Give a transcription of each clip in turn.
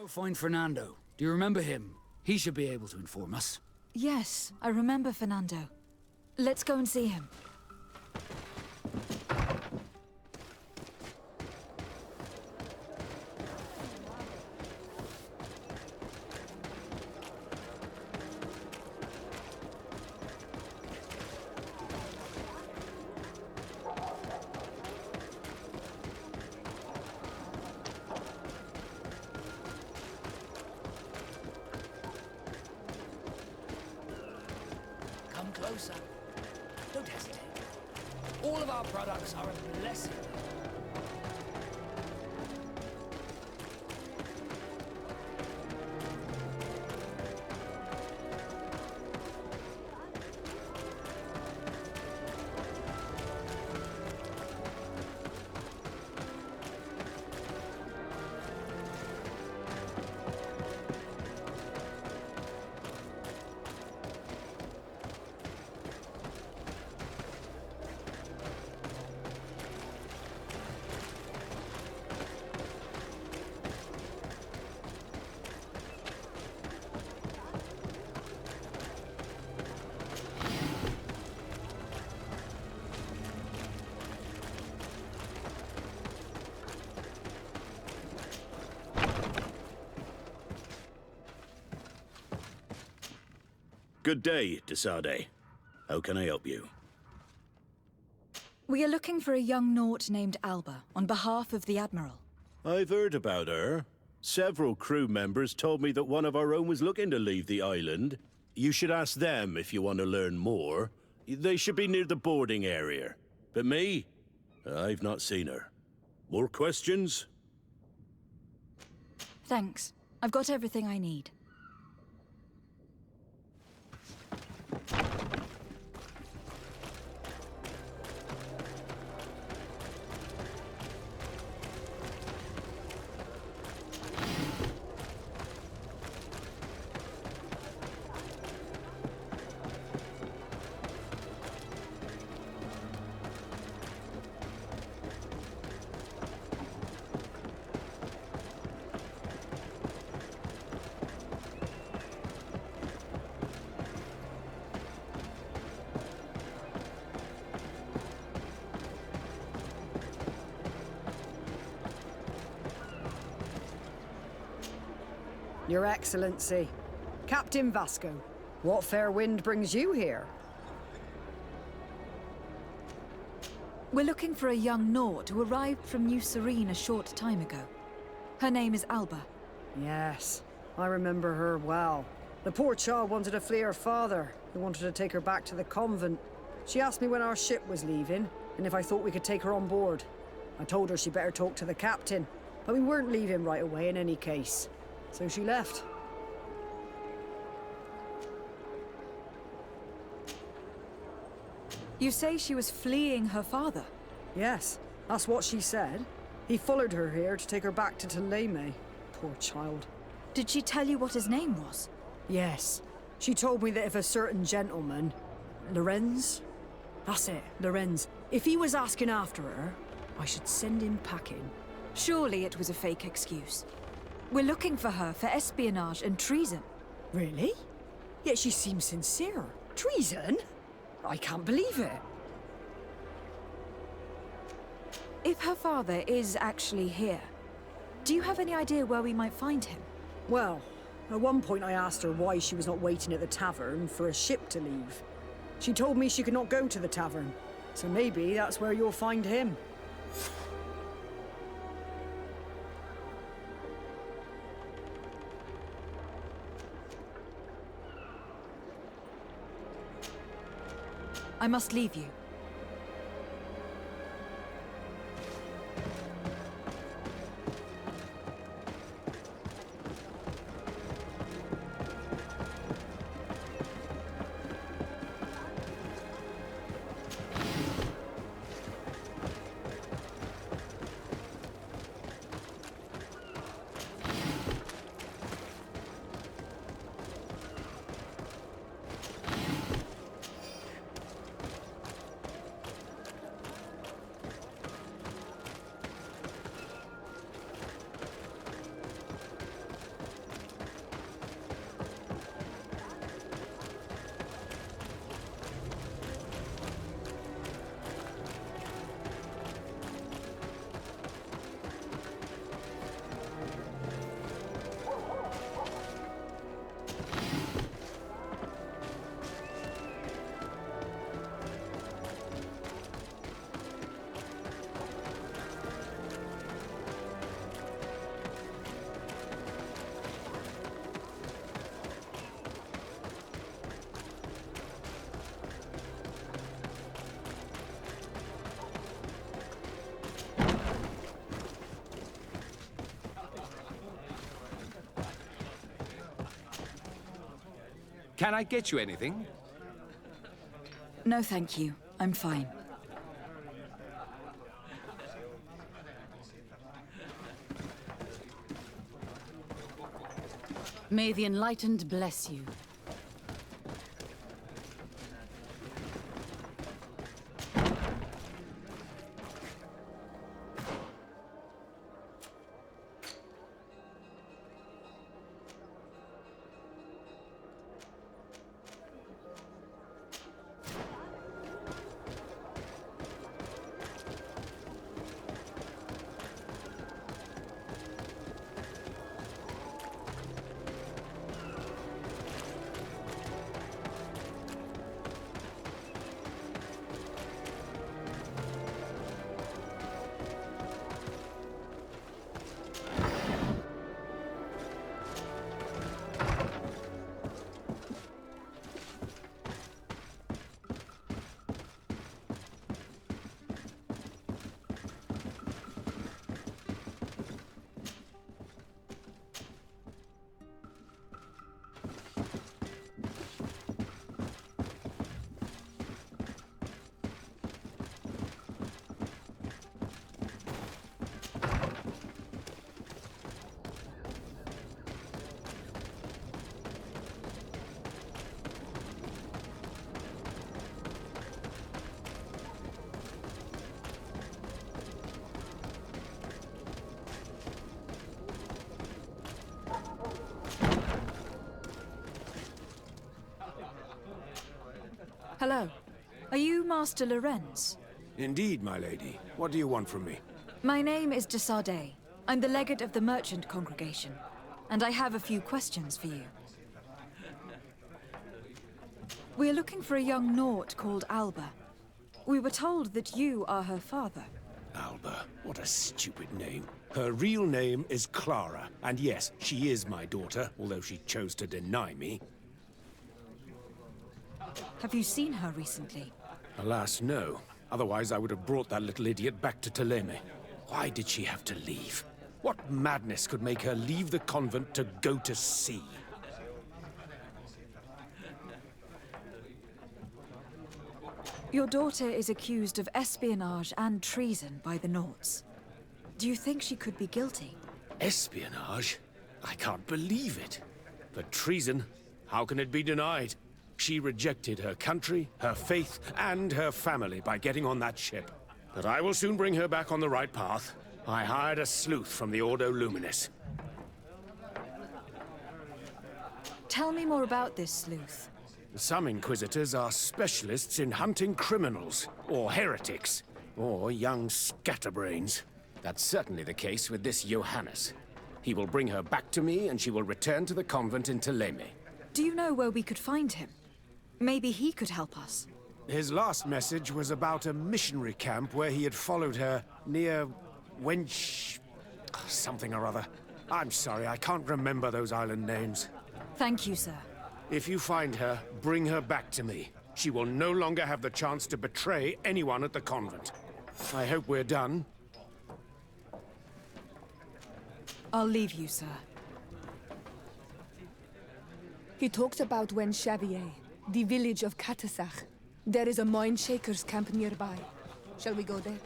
Go find Fernando. Do you remember him? He should be able to inform us. Yes, I remember Fernando. Let's go and see him. Come closer. Don't hesitate. All of our products are a blessing. Good day, Desade. How can I help you? We are looking for a young Naut named Alba, on behalf of the Admiral. I've heard about her. Several crew members told me that one of our own was looking to leave the island. You should ask them if you want to learn more. They should be near the boarding area. But me? I've not seen her. More questions? Thanks. I've got everything I need. Your Excellency, Captain Vasco, what fair wind brings you here? We're looking for a young Naut who arrived from New Serene a short time ago. Her name is Alba. Yes, I remember her well. The poor child wanted to flee her father, who wanted to take her back to the convent. She asked me when our ship was leaving, and if I thought we could take her on board. I told her she'd better talk to the captain, but we weren't leaving right away in any case. So she left. You say she was fleeing her father? Yes, that's what she said. He followed her here to take her back to Theleme. Poor child. Did she tell you what his name was? Yes. She told me that if a certain gentleman, Lorenz? That's it, Lorenz. If he was asking after her, I should send him packing. Surely it was a fake excuse. We're looking for her for espionage and treason. Really? Yet she seems sincere. Treason? I can't believe it. If her father is actually here, do you have any idea where we might find him? Well, at one point I asked her why she was not waiting at the tavern for a ship to leave. She told me she could not go to the tavern, so maybe that's where you'll find him. I must leave you. Can I get you anything? No, thank you. I'm fine. May the Enlightened bless you. Hello. Are you Master Lorenz? Indeed, my lady. What do you want from me? My name is Desardet. I'm the legate of the merchant congregation, and I have a few questions for you. We're looking for a young Naut called Alba. We were told that you are her father. Alba, what a stupid name. Her real name is Clara, and yes, she is my daughter, although she chose to deny me. Have you seen her recently? Alas, no. Otherwise, I would have brought that little idiot back to Theleme. Why did she have to leave? What madness could make her leave the convent to go to sea? Your daughter is accused of espionage and treason by the Nauts. Do you think she could be guilty? Espionage? I can't believe it. But treason? How can it be denied? She rejected her country, her faith, and her family by getting on that ship. But I will soon bring her back on the right path. I hired a sleuth from the Ordo Luminis. Tell me more about this sleuth. Some Inquisitors are specialists in hunting criminals, or heretics, or young scatterbrains. That's certainly the case with this Johannes. He will bring her back to me, and she will return to the convent in Theleme. Do you know where we could find him? Maybe he could help us. His last message was about a missionary camp where he had followed her near Wench... something or other. I'm sorry, I can't remember those island names. Thank you, sir. If you find her, bring her back to me. She will no longer have the chance to betray anyone at the convent. I hope we're done. I'll leave you, sir. He talks about Wen Xavier, the village of Katasach. There is a mine shaker's camp nearby. Shall we go there?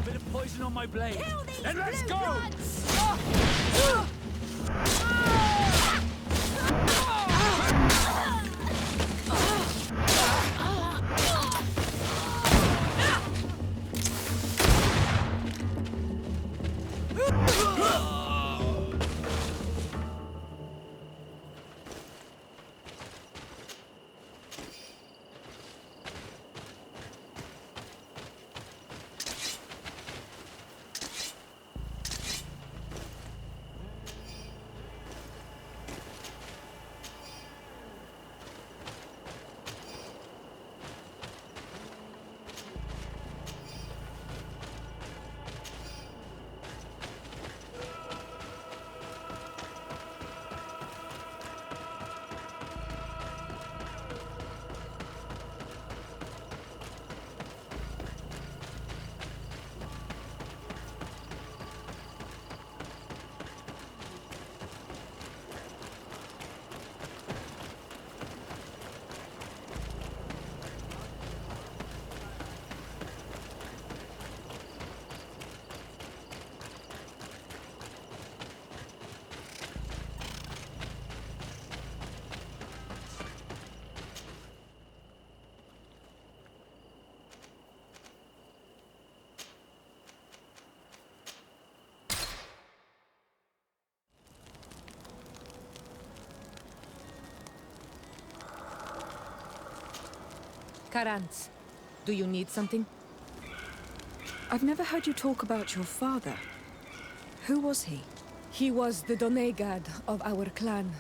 Bit of poison on my blade. And let's go! Karants, do you need something? I've never heard you talk about your father. Who was he? He was the Donegad of our clan.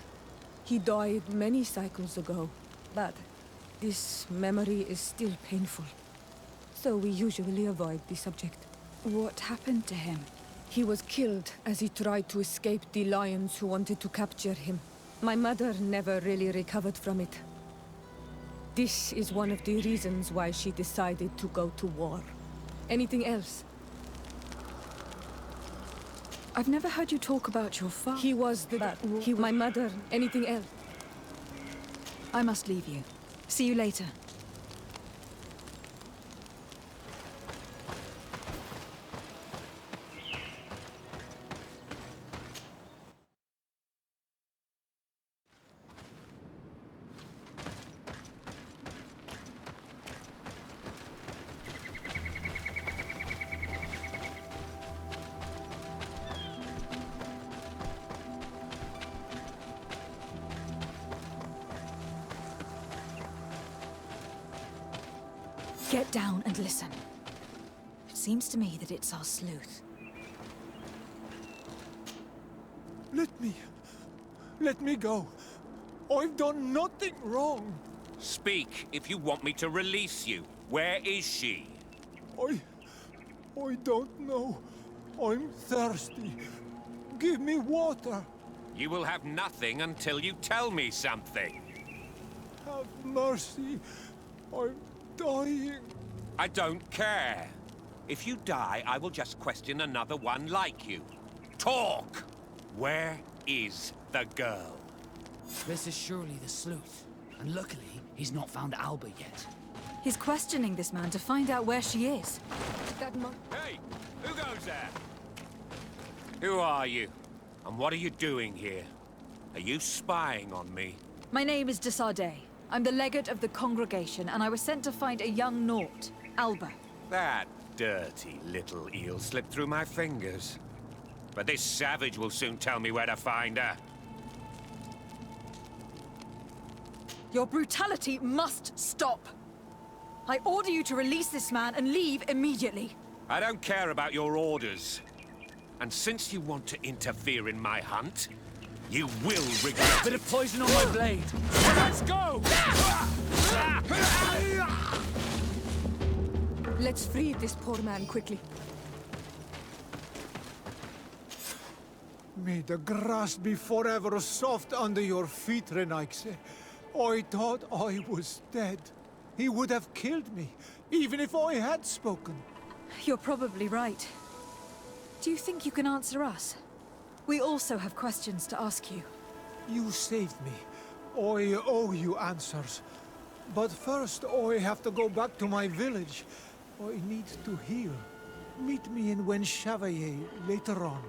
He died many cycles ago, but this memory is still painful. So we usually avoid the subject. What happened to him? He was killed as he tried to escape the lions who wanted to capture him. My mother never really recovered from it. This is one of the reasons why she decided to go to war. Anything else? I've never heard you talk about your father. He was the... my mother. Anything else? I must leave you. See you later. Get down and listen. It seems to me that it's our sleuth. Let me go. I've done nothing wrong. Speak if you want me to release you. Where is she? I don't know. I'm thirsty. Give me water. You will have nothing until you tell me something. Have mercy. I'm dying. I don't care. If you die, I will just question another one like you. Talk! Where is the girl? This is surely the sleuth. And luckily, he's not found Alba yet. He's questioning this man to find out where she is. Hey! Who goes there? Who are you? And what are you doing here? Are you spying on me? My name is Desardet. I'm the legate of the congregation, and I was sent to find a young Naut, Alba. That dirty little eel slipped through my fingers. But this savage will soon tell me where to find her. Your brutality must stop. I order you to release this man and leave immediately. I don't care about your orders. And since you want to interfere in my hunt, you will regret Bit of poison on my blade. Let's go! Let's free this poor man quickly. May the grass be forever soft under your feet, Renaikse. I thought I was dead. He would have killed me, even if I had spoken. You're probably right. Do you think you can answer us? We also have questions to ask you. You saved me. I owe you answers. But first, I have to go back to my village. I need to heal. Meet me in Wen Chevalier later on.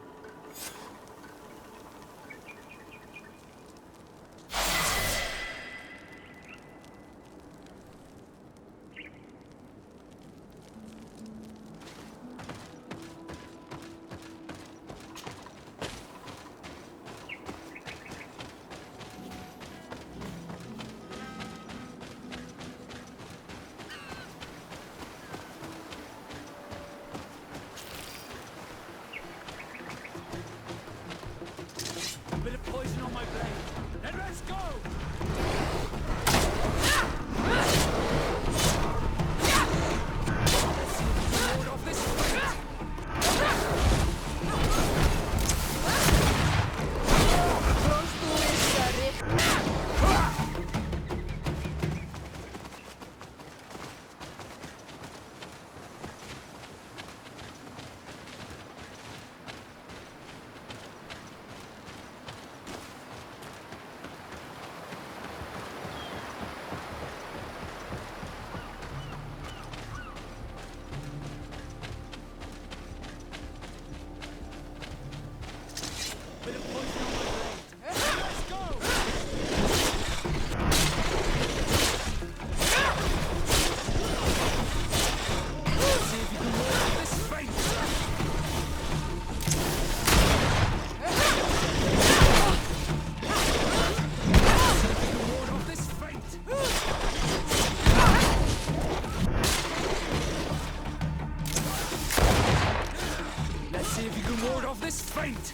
this faint!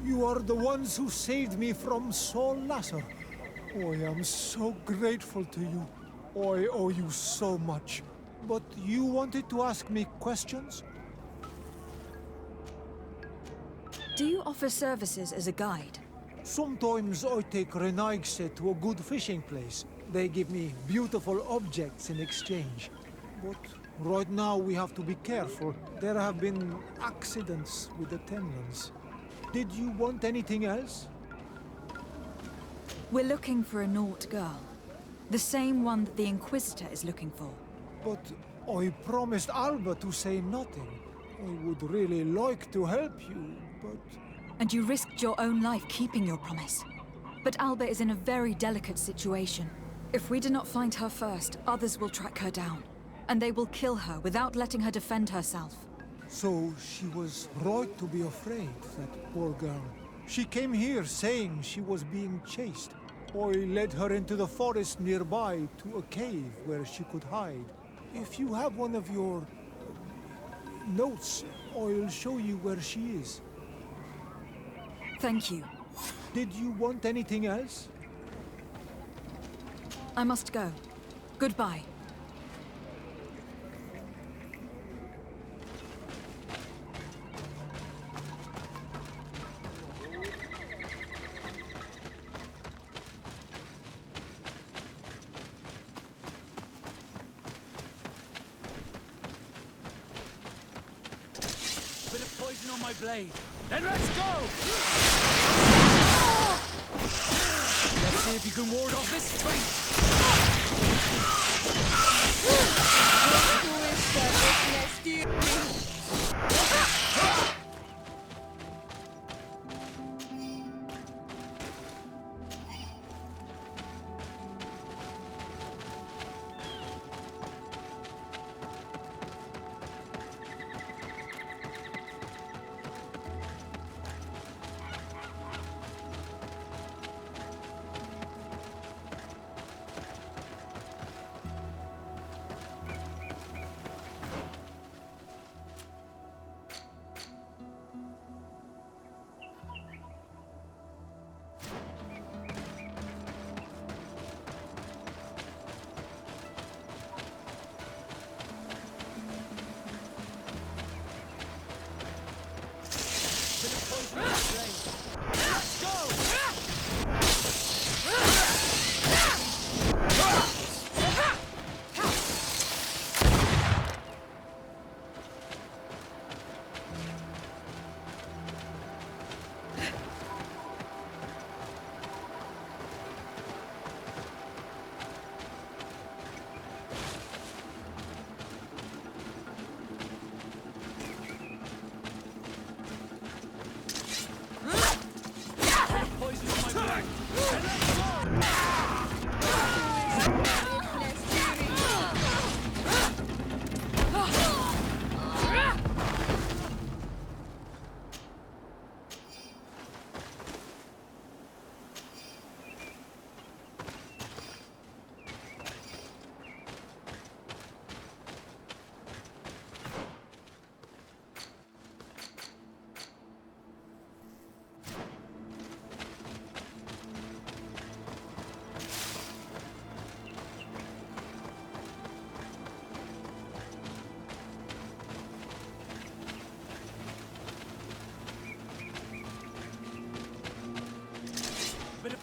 You are the ones who saved me from Saul Lasser. Oh, I am so grateful to you. Oh, I owe you so much. But you wanted to ask me questions? Do you offer services as a guide? Sometimes I take Renaigse to a good fishing place. They give me beautiful objects in exchange. But right now we have to be careful. There have been accidents with the Tenlans. Did you want anything else? We're looking for a Naut girl. The same one that the Inquisitor is looking for. But I promised Alba to say nothing. I would really like to help you, but... And you risked your own life keeping your promise. But Alba is in a very delicate situation. If we do not find her first, others will track her down. And they will kill her without letting her defend herself. So she was right to be afraid, that poor girl. She came here saying she was being chased. I led her into the forest nearby to a cave where she could hide. If you have one of your notes, I'll show you where she is. Thank you. Did you want anything else? I must go. Goodbye. Bit of poison on my blade. Then let's go! Let's see if you can ward off this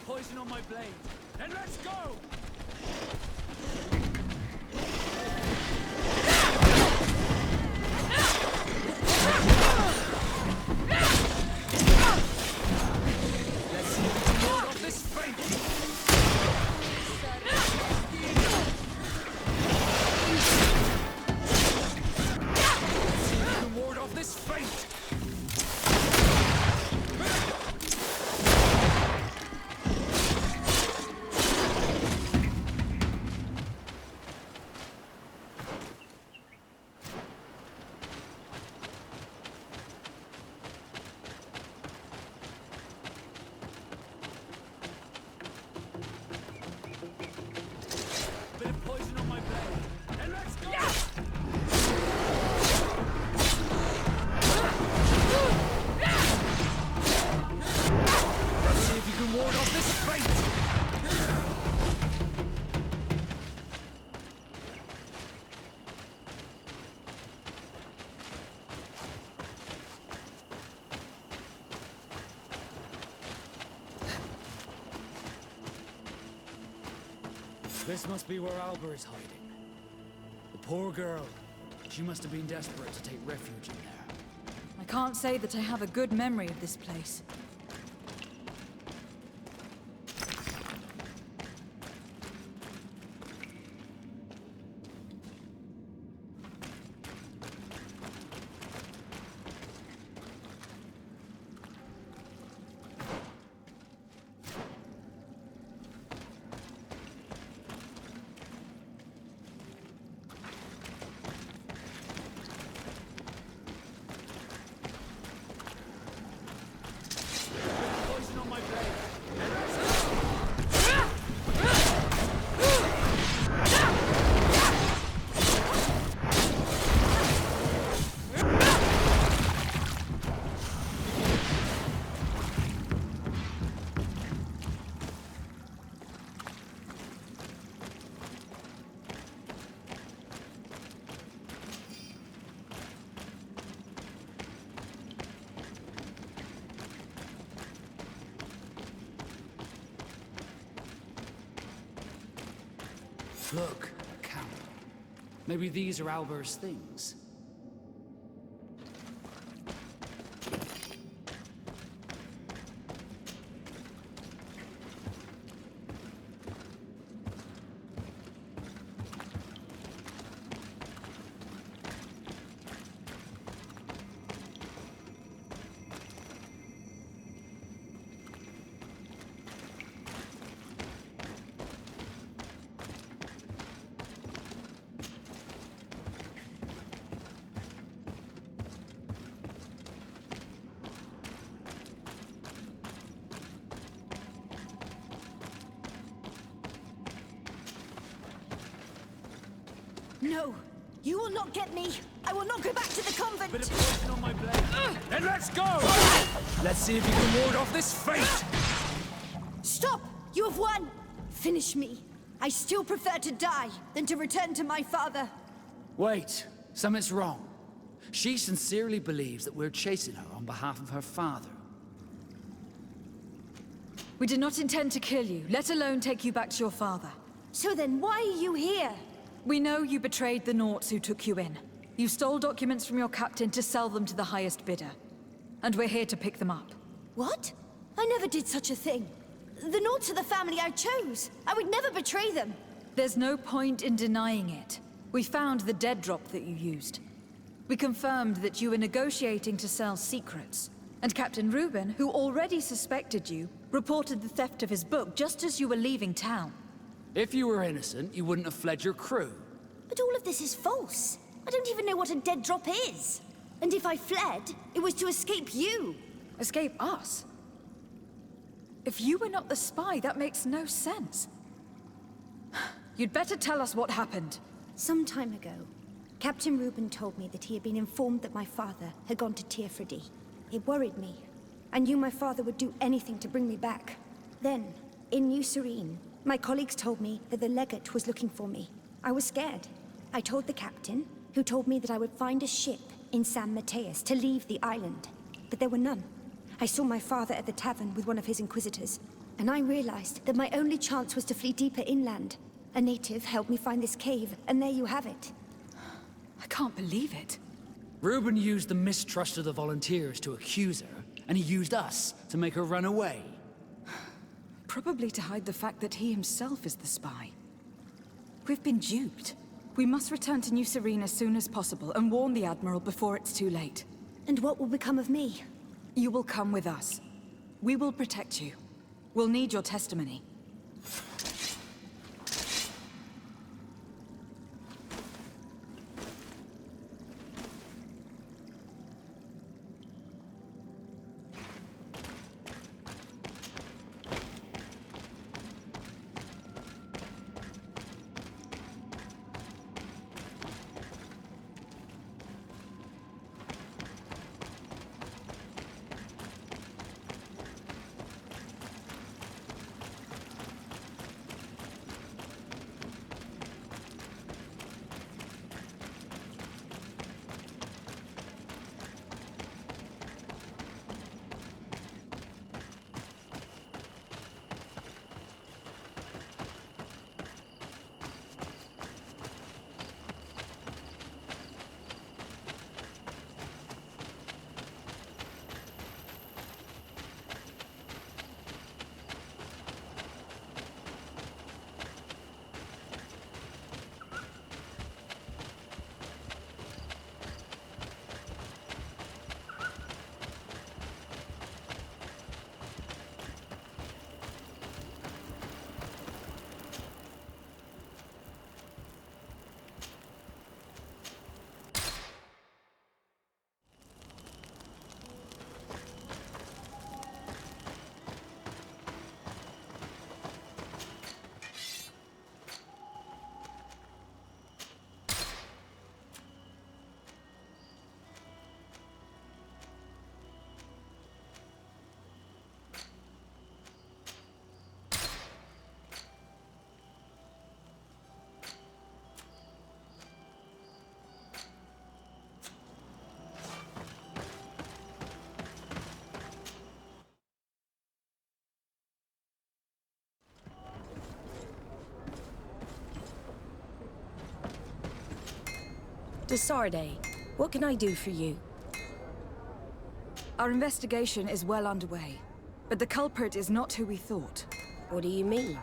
poison on my blade. Then let's go! Let's see if we can ward off this fate! Ward off this fate! Bit of poison on my blade. And let's go! Let's see if you can ward off this fate! This must be where Alba is hiding. The poor girl. She must have been desperate to take refuge in there. I can't say that I have a good memory of this place. Poison on my blade. And let's go! Look, Camp. Maybe these are Alber's things. No! You will not get me! I will not go back to the convent! Bit of poison on my blade. Then let's go! Let's see if you can ward off this fate! Stop! You have won! Finish me. I still prefer to die than to return to my father. Wait, something's wrong. She sincerely believes that we're chasing her on behalf of her father. We did not intend to kill you, let alone take you back to your father. So then why are you here? We know you betrayed the Naughts who took you in. You stole documents from your captain to sell them to the highest bidder. And we're here to pick them up. What? I never did such a thing. The Naughts are the family I chose. I would never betray them. There's no point in denying it. We found the dead drop that you used. We confirmed that you were negotiating to sell secrets. And Captain Reuben, who already suspected you, reported the theft of his book just as you were leaving town. If you were innocent, you wouldn't have fled your crew. But all of this is false. I don't even know what a dead drop is. And if I fled, it was to escape you. Escape us? If you were not the spy, that makes no sense. You'd better tell us what happened. Some time ago, Captain Reuben told me that he had been informed that my father had gone to Tearfredy. It worried me. I knew my father would do anything to bring me back. Then, in New Serene, my colleagues told me that the legate was looking for me. I was scared. I told the captain, who told me that I would find a ship in San Mateus to leave the island. But there were none. I saw my father at the tavern with one of his inquisitors. and I realized that my only chance was to flee deeper inland. A native helped me find this cave, and there you have it. I can't believe it. Reuben used the mistrust of the volunteers to accuse her, and he used us to make her run away. Probably to hide the fact that he himself is the spy. We've been duped. We must return to New Serene as soon as possible and warn the Admiral before it's too late. And what will become of me? You will come with us. We will protect you. We'll need your testimony. Desarde, what can I do for you? Our investigation is well underway, but the culprit is not who we thought. What do you mean?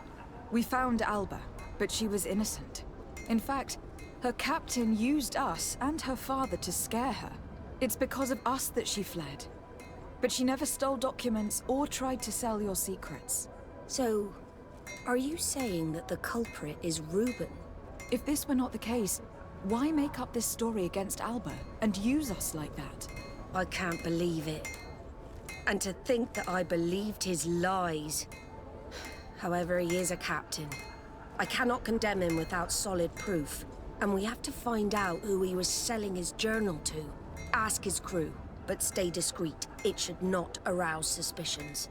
We found Alba, but she was innocent. In fact, her captain used us and her father to scare her. It's because of us that she fled. But she never stole documents or tried to sell your secrets. So, are you saying that the culprit is Reuben? If this were not the case, why make up this story against Alba and use us like that? I can't believe it. And to think that I believed his lies. However, he is a captain. I cannot condemn him without solid proof. And we have to find out who he was selling his journal to. Ask his crew, but stay discreet. It should not arouse suspicions.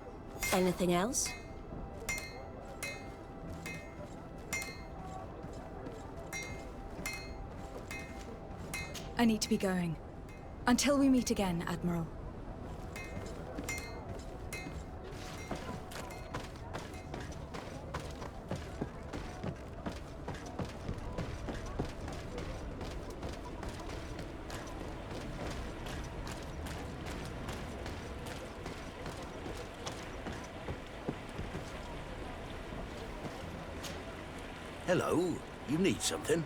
Anything else? I need to be going. Until we meet again, Admiral. Hello, you need something?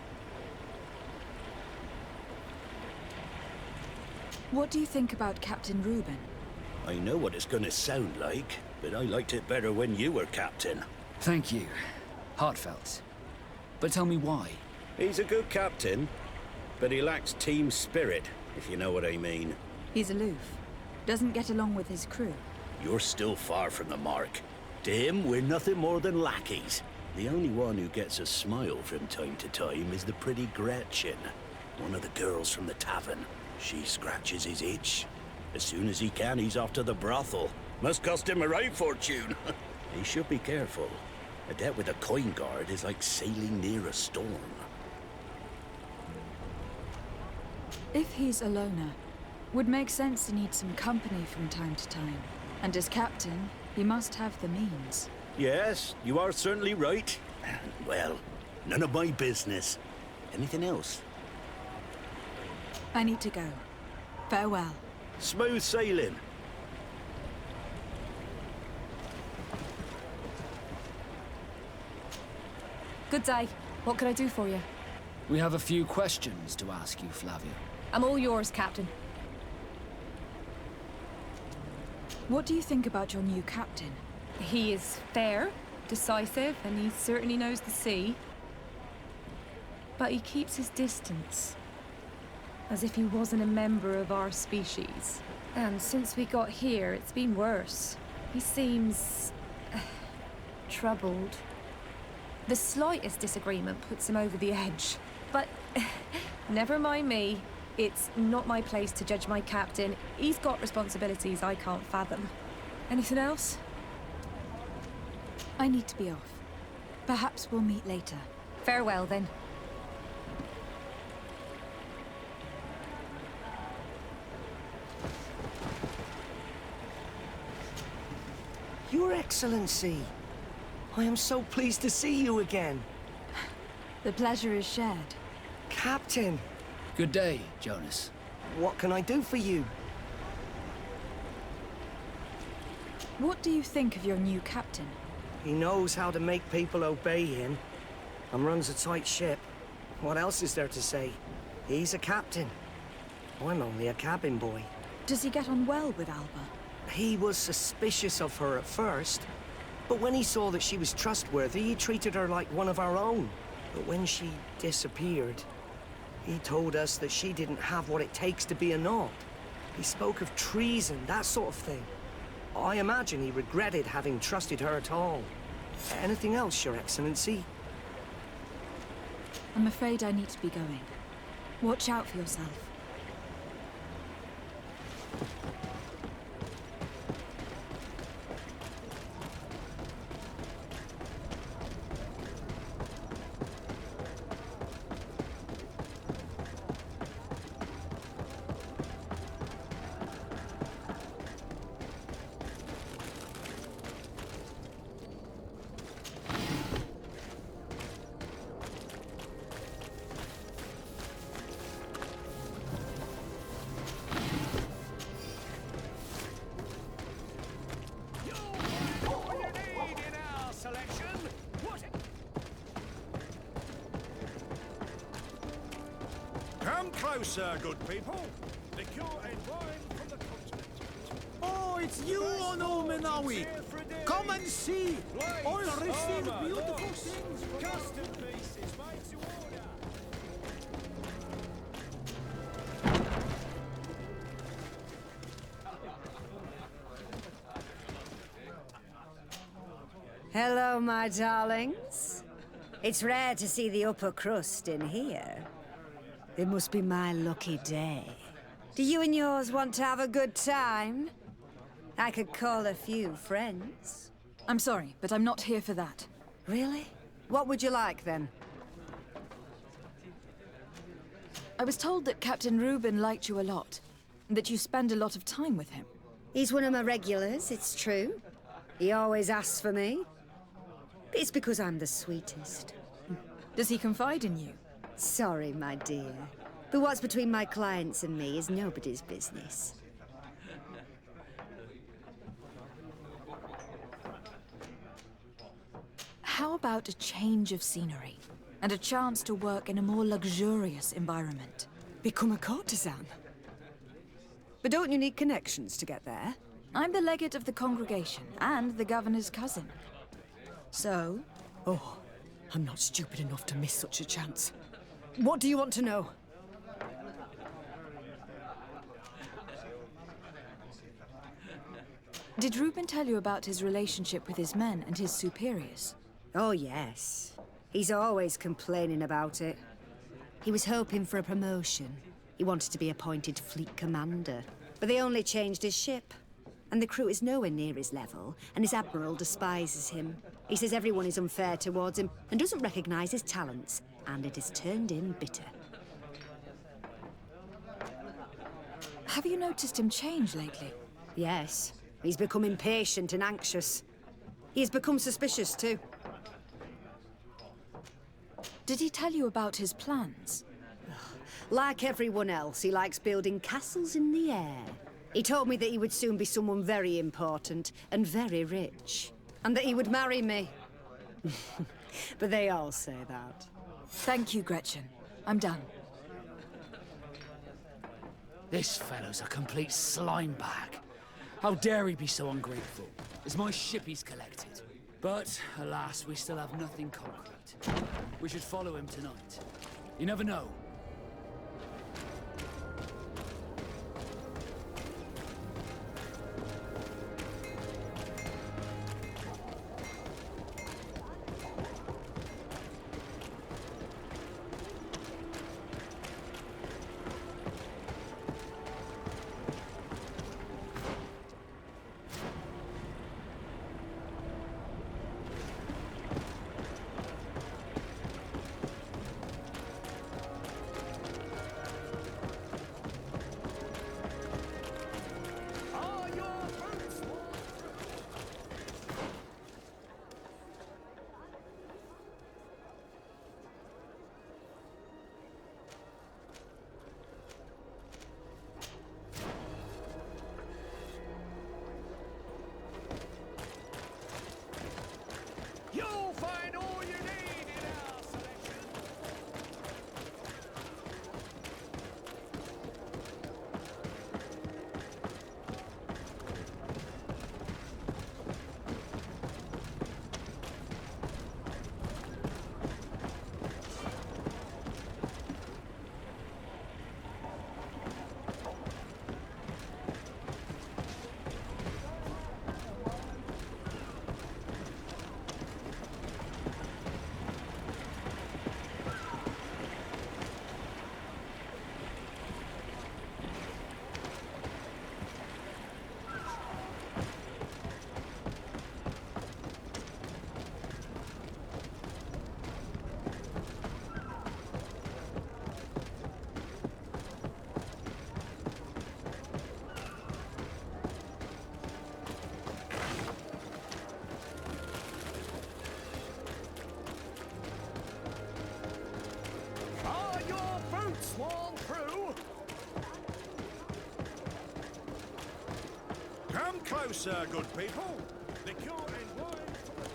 What do you think about Captain Reuben? I know what it's gonna sound like, but I liked it better when you were captain. Thank you. Heartfelt. But tell me why. He's a good captain, but he lacks team spirit, if you know what I mean. He's aloof. Doesn't get along with his crew. You're still far from the mark. To him, we're nothing more than lackeys. The only one who gets a smile from time to time is the pretty Gretchen, one of the girls from the tavern. She scratches his itch. As soon as he can, he's off to the brothel. Must cost him a right fortune. He should be careful. A debt with a coin guard is like sailing near a storm. If he's a loner, would make sense to need some company from time to time. And as captain, he must have the means. Yes, you are certainly right. Well, none of my business. Anything else? I need to go. Farewell. Smooth sailing. Good day. What can I do for you? We have a few questions to ask you, Flavia. I'm all yours, Captain. What do you think about your new captain? He is fair, decisive, and he certainly knows the sea. But he keeps his distance. As if he wasn't a member of our species. And since we got here, it's been worse. He seems... troubled. The slightest disagreement puts him over the edge. But never mind me. It's not my place to judge my captain. He's got responsibilities I can't fathom. Anything else? I need to be off. Perhaps we'll meet later. Farewell, then. Your Excellency, I am so pleased to see you again. The pleasure is shared. Captain, Good day, Jonas. what can I do for you? What do you think of your new captain? He knows how to make people obey him, and runs a tight ship. What else is there to say? He's a captain. I'm only a cabin boy. Does he get on well with Alba? He was suspicious of her at first, but when he saw that she was trustworthy, he treated her like one of our own. But when she disappeared, he told us that she didn't have what it takes to be a Nod. He spoke of treason, that sort of thing. I imagine he regretted having trusted her at all. Anything else, Your Excellency? I'm afraid I need to be going. Watch out for yourself. Come closer, good people. Liqueur and wine from the continent. Oh, it's you, Ono Menawi. Come and see. I'll receive beautiful things. Custom pieces made to order. Hello, my darlings. It's rare to see the upper crust in here. It must be my lucky day. Do you and yours want to have a good time? I could call a few friends. I'm sorry, but I'm not here for that. Really? What would you like, then? I was told that Captain Reuben liked you a lot, and that you spend a lot of time with him. He's one of my regulars, it's true. He always asks for me. It's because I'm the sweetest. Does he confide in you? Sorry, my dear. But what's between my clients and me is nobody's business. How about a change of scenery? And a chance to work in a more luxurious environment? Become a courtesan? But don't you need connections to get there? I'm the legate of the congregation, and the governor's cousin. So? Oh, I'm not stupid enough to miss such a chance. What do you want to know? Did Reuben tell you about his relationship with his men and his superiors? Oh, yes. He's always complaining about it. He was hoping for a promotion. He wanted to be appointed fleet commander. But they only changed his ship. And the crew is nowhere near his level, and his admiral despises him. He says everyone is unfair towards him and doesn't recognize his talents, and it has turned him bitter. Have you noticed him change lately? Yes. He's become impatient and anxious. He has become suspicious too. Did he tell you about his plans? Like everyone else, he likes building castles in the air. He told me that he would soon be someone very important and very rich. And that he would marry me. But they all say that. Thank you, Gretchen. I'm done. This fellow's a complete slime bag. How dare he be so ungrateful? It's my ship he's collected. But, alas, we still have nothing concrete. We should follow him tonight. You never know. Sworn through. Come closer, good people. Liquor and wine from the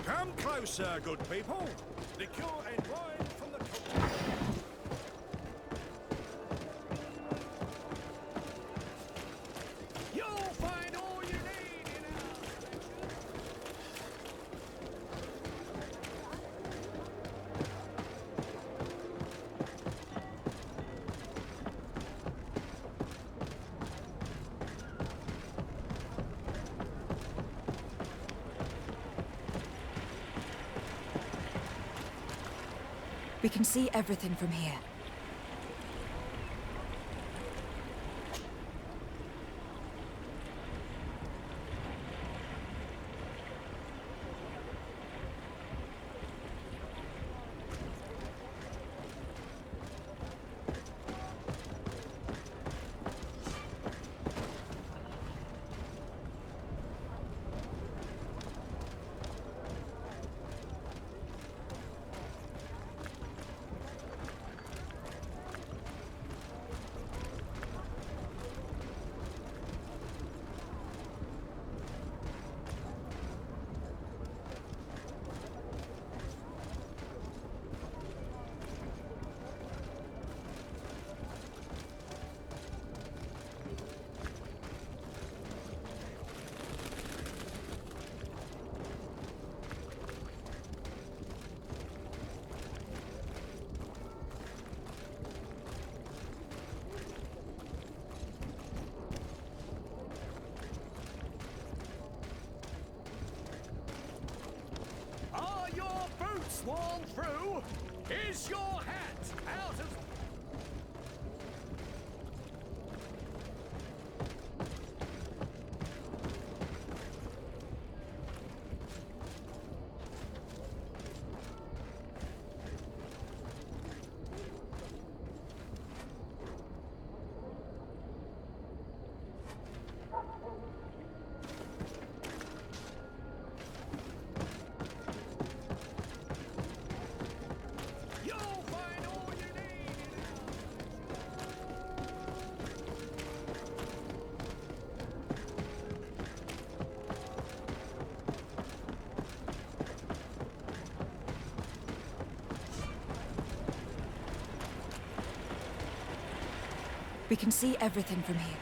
Come closer, good people. Liquor and wine from the continent. You'll find all you need in our selection. We can see everything from here. through. Is your hat out of... We can see everything from here.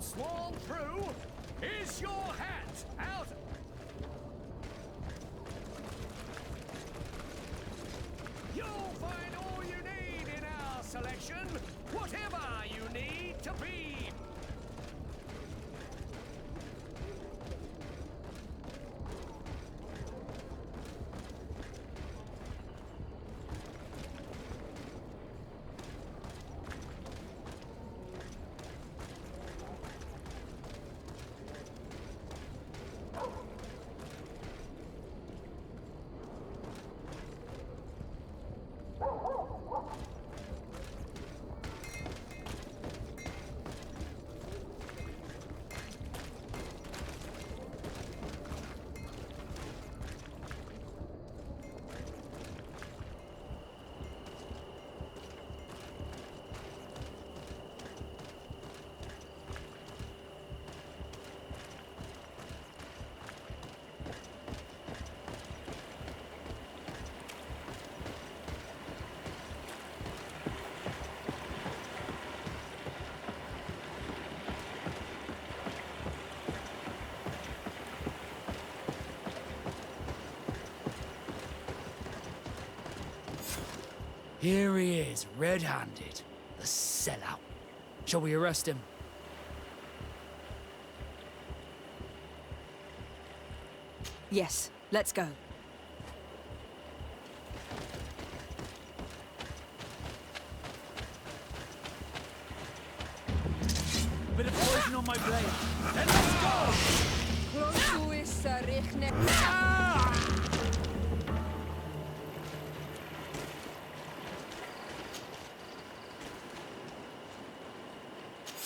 Sworn through? Is your hat out? You'll find all you need in our selection, whatever you need to be. Here he is, red-handed. The sellout. Shall we arrest him? Yes, let's go. Bit of poison on my blade. Then let's go!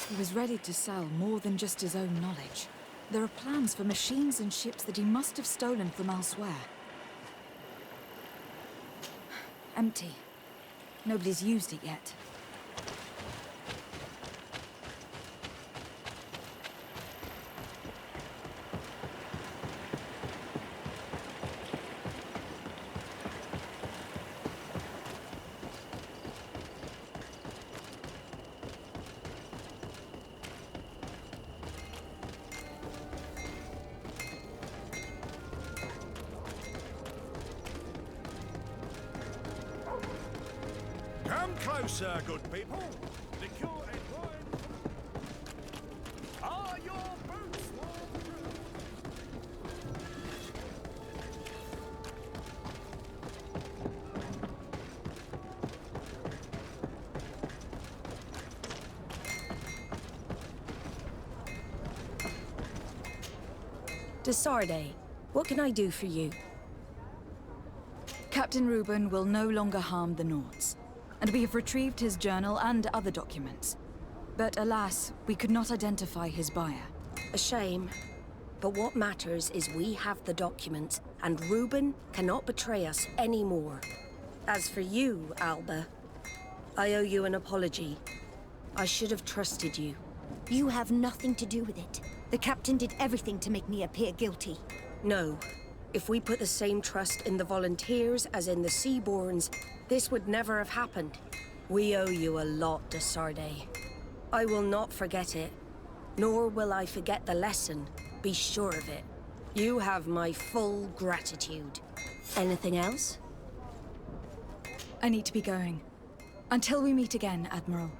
He was ready to sell more than just his own knowledge. There are plans for machines and ships that he must have stolen from elsewhere. Empty. Nobody's used it yet. Come closer, good people. Liqueur and wine. Are your boots warm through? Desarde, what can I do for you? Captain Reuben will no longer harm the Nords, and we have retrieved his journal and other documents. But alas, we could not identify his buyer. A shame. But what matters is we have the documents, and Reuben cannot betray us anymore. As for you, Alba, I owe you an apology. I should have trusted you. You have nothing to do with it. The captain did everything to make me appear guilty. No. If we put the same trust in the volunteers as in the Seaborns, this would never have happened. We owe you a lot, Desarde. I will not forget it, nor will I forget the lesson. Be sure of it. You have my full gratitude. Anything else? I need to be going. Until we meet again, Admiral.